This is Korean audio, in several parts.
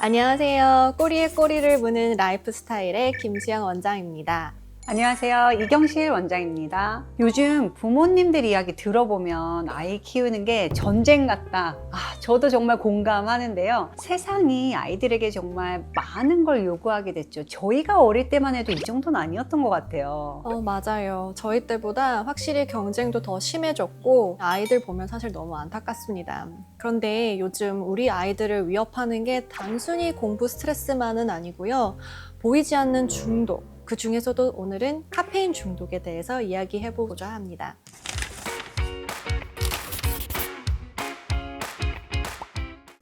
안녕하세요. 꼬리에 꼬리를 무는 라이프 스타일의 김수영 원장입니다. 안녕하세요. 이경실 원장입니다. 요즘 부모님들 이야기 들어보면 아이 키우는 게 전쟁 같다. 저도 정말 공감하는데요. 세상이 아이들에게 정말 많은 걸 요구하게 됐죠. 저희가 어릴 때만 해도 이 정도는 아니었던 것 같아요. 맞아요. 저희 때보다 확실히 경쟁도 더 심해졌고 아이들 보면 사실 너무 안타깝습니다. 그런데 요즘 우리 아이들을 위협하는 게 단순히 공부 스트레스만은 아니고요. 보이지 않는 중독. 그 중에서도 오늘은 카페인 중독에 대해서 이야기해보고자 합니다.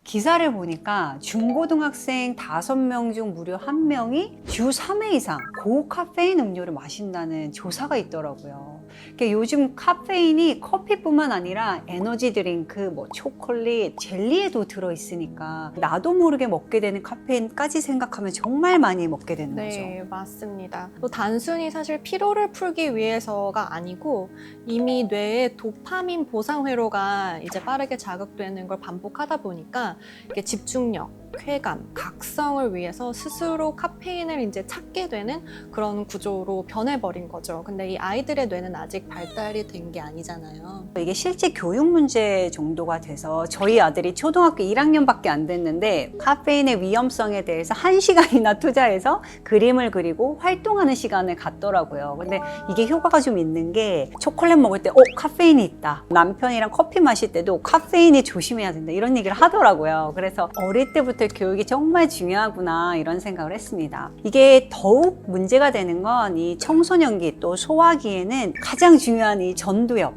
기사를 보니까 중고등학생 5명 중 무려 1명이 주 3회 이상 고카페인 음료를 마신다는 조사가 있더라고요. 그러니까 요즘 카페인이 커피뿐만 아니라 에너지 드링크, 초콜릿, 젤리에도 들어있으니까 나도 모르게 먹게 되는 카페인까지 생각하면 정말 많이 먹게 되는 거죠. 네, 맞습니다. 또 단순히 사실 피로를 풀기 위해서가 아니고 이미 뇌의 도파민 보상 회로가 이제 빠르게 자극되는 걸 반복하다 보니까 이게 집중력, 쾌감, 각성을 위해서 스스로 카페인을 이제 찾게 되는 그런 구조로 변해버린 거죠. 근데 이 아이들의 뇌는 아직 발달이 된 게 아니잖아요. 이게 실제 교육 문제 정도가 돼서 저희 아들이 초등학교 1학년밖에 안 됐는데 카페인의 위험성에 대해서 1시간이나 투자해서 그림을 그리고 활동하는 시간을 갖더라고요. 근데 이게 효과가 좀 있는 게 초콜릿 먹을 때 카페인이 있다. 남편이랑 커피 마실 때도 카페인이 조심해야 된다. 이런 얘기를 하더라고요. 그래서 어릴 때부터 교육이 정말 중요하구나 이런 생각을 했습니다. 이게 더욱 문제가 되는 건 이 청소년기 또 소화기에는 가장 중요한 이 전두엽,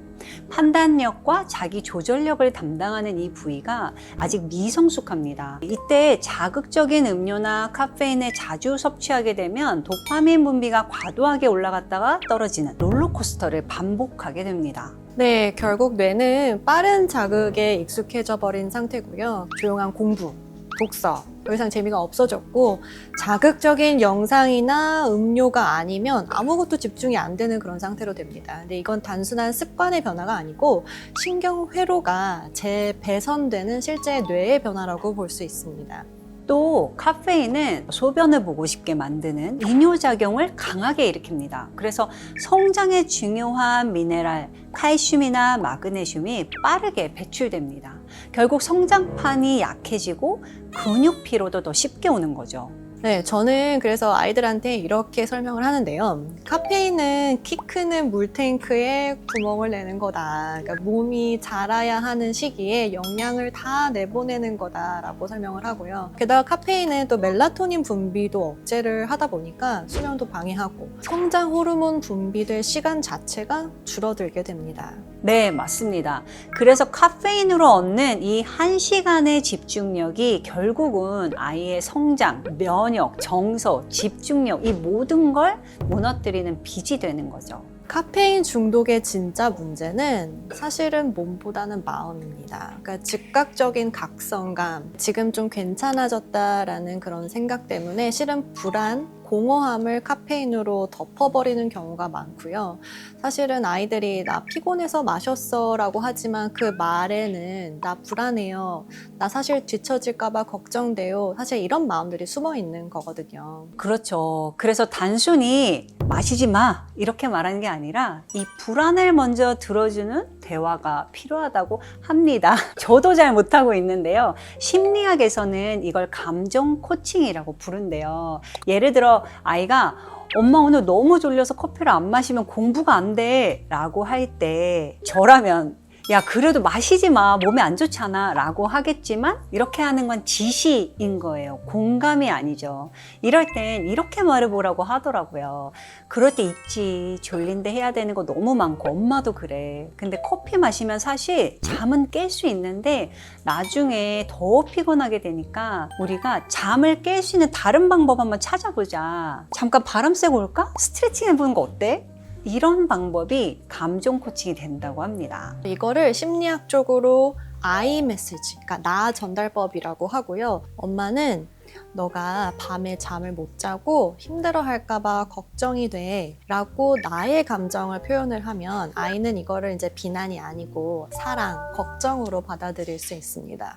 판단력과 자기 조절력을 담당하는 이 부위가 아직 미성숙합니다. 이때 자극적인 음료나 카페인을 자주 섭취하게 되면 도파민 분비가 과도하게 올라갔다가 떨어지는 롤러코스터를 반복하게 됩니다. 네, 결국 뇌는 빠른 자극에 익숙해져 버린 상태고요. 조용한 공부, 독서, 더 이상 재미가 없어졌고 자극적인 영상이나 음료가 아니면 아무것도 집중이 안 되는 그런 상태로 됩니다. 근데 이건 단순한 습관의 변화가 아니고 신경 회로가 재배선되는 실제 뇌의 변화라고 볼 수 있습니다. 또 카페인은 소변을 보고 싶게 만드는 이뇨작용을 강하게 일으킵니다. 그래서 성장에 중요한 미네랄, 칼슘이나 마그네슘이 빠르게 배출됩니다. 결국 성장판이 약해지고 근육 피로도 더 쉽게 오는 거죠. 네, 저는 그래서 아이들한테 이렇게 설명을 하는데요. 카페인은 키 크는 물탱크에 구멍을 내는 거다. 그러니까 몸이 자라야 하는 시기에 영양을 다 내보내는 거다라고 설명을 하고요. 게다가 카페인은 또 멜라토닌 분비도 억제를 하다 보니까 수면도 방해하고 성장 호르몬 분비될 시간 자체가 줄어들게 됩니다. 네, 맞습니다. 그래서 카페인으로 얻는 이 1시간의 집중력이 결국은 아이의 성장, 면역, 정서, 집중력 이 모든 걸 무너뜨리는 빚이 되는 거죠. 카페인 중독의 진짜 문제는 사실은 몸보다는 마음입니다. 그러니까 즉각적인 각성감, 지금 좀 괜찮아졌다라는 그런 생각 때문에 실은 불안, 공허함을 카페인으로 덮어버리는 경우가 많고요. 사실은 아이들이 나 피곤해서 마셨어 라고 하지만 그 말에는 나 불안해요. 나 사실 뒤처질까봐 걱정돼요. 사실 이런 마음들이 숨어 있는 거거든요. 그렇죠. 그래서 단순히 마시지 마 이렇게 말하는 게 아니라 이 불안을 먼저 들어주는 대화가 필요하다고 합니다. 저도 잘 못하고 있는데요. 심리학에서는 이걸 감정 코칭이라고 부른대요. 예를 들어 아이가 엄마 오늘 너무 졸려서 커피를 안 마시면 공부가 안 돼 라고 할 때 저라면 야 그래도 마시지 마 몸에 안 좋잖아 라고 하겠지만 이렇게 하는 건 지시인 거예요. 공감이 아니죠. 이럴 땐 이렇게 말해보라고 하더라고요. 그럴 때 있지. 졸린데 해야 되는 거 너무 많고 엄마도 그래. 근데 커피 마시면 사실 잠은 깰 수 있는데 나중에 더 피곤하게 되니까 우리가 잠을 깰 수 있는 다른 방법 한번 찾아보자. 잠깐 바람 쐬고 올까? 스트레칭 해보는 거 어때? 이런 방법이 감정 코칭이 된다고 합니다. 이거를 심리학적으로 I 메시지, 그러니까 나 전달법이라고 하고요. 엄마는 너가 밤에 잠을 못 자고 힘들어 할까봐 걱정이 돼 라고 나의 감정을 표현을 하면 아이는 이거를 이제 비난이 아니고 사랑, 걱정으로 받아들일 수 있습니다.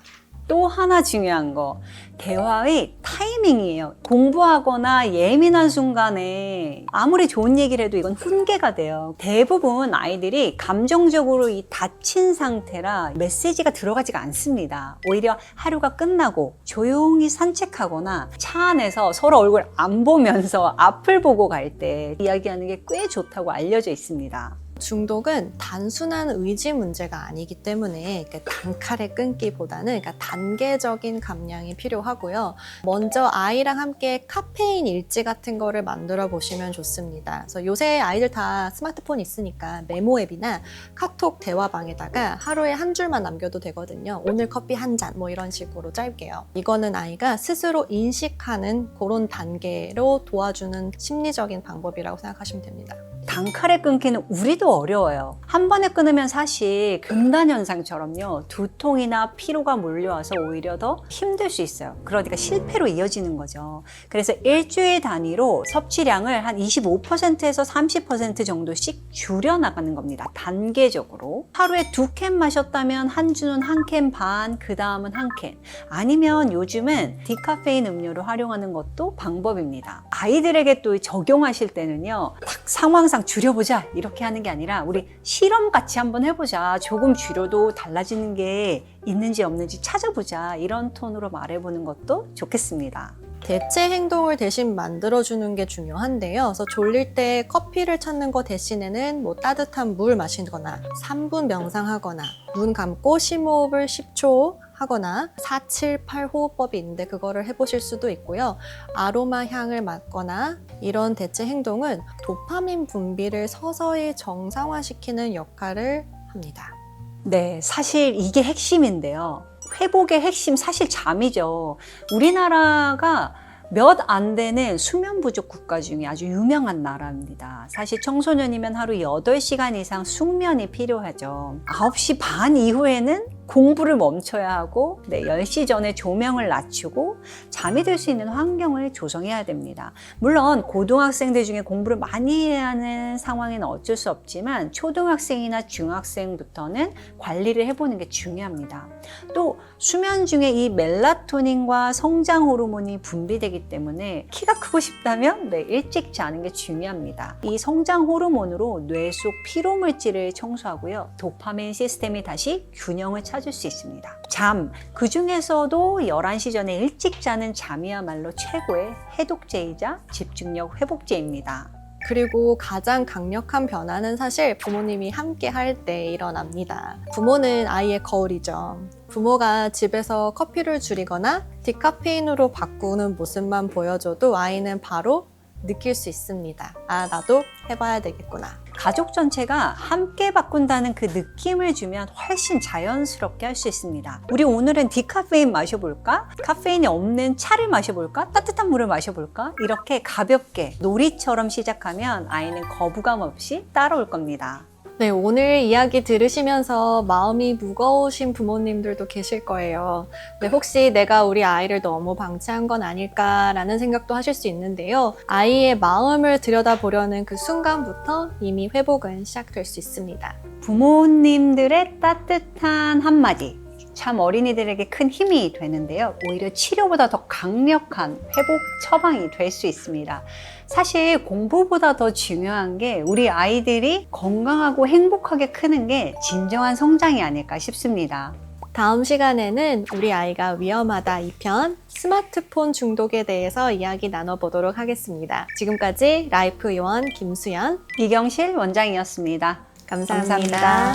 또 하나 중요한 거, 대화의 타이밍이에요. 공부하거나 예민한 순간에 아무리 좋은 얘기를 해도 이건 훈계가 돼요. 대부분 아이들이 감정적으로 이 닫힌 상태라 메시지가 들어가지가 않습니다. 오히려 하루가 끝나고 조용히 산책하거나 차 안에서 서로 얼굴 안 보면서 앞을 보고 갈 때 이야기하는 게 꽤 좋다고 알려져 있습니다. 중독은 단순한 의지 문제가 아니기 때문에 단칼에 끊기보다는 단계적인 감량이 필요하고요. 먼저 아이랑 함께 카페인 일지 같은 거를 만들어 보시면 좋습니다. 그래서 요새 아이들 다 스마트폰 있으니까 메모 앱이나 카톡 대화방에다가 하루에 한 줄만 남겨도 되거든요. 오늘 커피 한 잔 뭐 이런 식으로 짧게요. 이거는 아이가 스스로 인식하는 그런 단계로 도와주는 심리적인 방법이라고 생각하시면 됩니다. 단칼에 끊기는 우리도 어려워요. 한 번에 끊으면 사실 금단현상처럼요, 두통이나 피로가 몰려와서 오히려 더 힘들 수 있어요. 그러니까 실패로 이어지는 거죠. 그래서 일주일 단위로 섭취량을 한 25%에서 30% 정도씩 줄여나가는 겁니다. 단계적으로. 하루에 2캔 마셨다면 한 주는 1캔 반, 그 다음은 1캔. 아니면 요즘은 디카페인 음료를 활용하는 것도 방법입니다. 아이들에게 또 적용하실 때는요, 딱 상황상 줄여보자 이렇게 하는 게 아니라 우리 실험 같이 한번 해보자. 조금 줄여도 달라지는 게 있는지 없는지 찾아보자. 이런 톤으로 말해보는 것도 좋겠습니다. 대체 행동을 대신 만들어주는 게 중요한데요. 그래서 졸릴 때 커피를 찾는 거 대신에는 뭐 따뜻한 물 마시거나 3분 명상하거나 눈 감고 심호흡을 10초 하거나 478 호흡법이 있는데 그거를 해보실 수도 있고요. 아로마 향을 맡거나 이런 대체 행동은 도파민 분비를 서서히 정상화시키는 역할을 합니다. 네, 사실 이게 핵심인데요. 회복의 핵심 사실 잠이죠. 우리나라가 몇 안 되는 수면 부족 국가 중에 아주 유명한 나라입니다. 사실 청소년이면 하루 8시간 이상 숙면이 필요하죠. 9시 반 이후에는 공부를 멈춰야 하고 10시 전에 조명을 낮추고 잠이 들 수 있는 환경을 조성해야 됩니다. 물론 고등학생들 중에 공부를 많이 해야 하는 상황에는 어쩔 수 없지만 초등학생이나 중학생부터는 관리를 해보는 게 중요합니다. 또 수면 중에 이 멜라토닌과 성장 호르몬이 분비되기 때문에 키가 크고 싶다면 일찍 자는 게 중요합니다. 이 성장 호르몬으로 뇌 속 피로 물질을 청소하고요. 도파민 시스템이 다시 균형을 찾을 수 있습니다. 잠, 그 중에서도 11시 전에 일찍 자는 잠이야말로 최고의 해독제이자 집중력 회복제입니다. 그리고 가장 강력한 변화는 사실 부모님이 함께 할 때 일어납니다. 부모는 아이의 거울이죠. 부모가 집에서 커피를 줄이거나 디카페인으로 바꾸는 모습만 보여줘도 아이는 바로 느낄 수 있습니다. 아, 나도 해봐야 되겠구나. 가족 전체가 함께 바꾼다는 그 느낌을 주면 훨씬 자연스럽게 할 수 있습니다. 우리 오늘은 디카페인 마셔볼까? 카페인이 없는 차를 마셔볼까? 따뜻한 물을 마셔볼까? 이렇게 가볍게 놀이처럼 시작하면 아이는 거부감 없이 따라올 겁니다. 네, 오늘 이야기 들으시면서 마음이 무거우신 부모님들도 계실 거예요. 네, 혹시 내가 우리 아이를 너무 방치한 건 아닐까라는 생각도 하실 수 있는데요. 아이의 마음을 들여다보려는 그 순간부터 이미 회복은 시작될 수 있습니다. 부모님들의 따뜻한 한마디, 참 어린이들에게 큰 힘이 되는데요. 오히려 치료보다 더 강력한 회복 처방이 될 수 있습니다. 사실 공부보다 더 중요한 게 우리 아이들이 건강하고 행복하게 크는 게 진정한 성장이 아닐까 싶습니다. 다음 시간에는 우리 아이가 위험하다 2편 스마트폰 중독에 대해서 이야기 나눠보도록 하겠습니다. 지금까지 라이프 요원 김수연, 이경실 원장이었습니다. 감사합니다.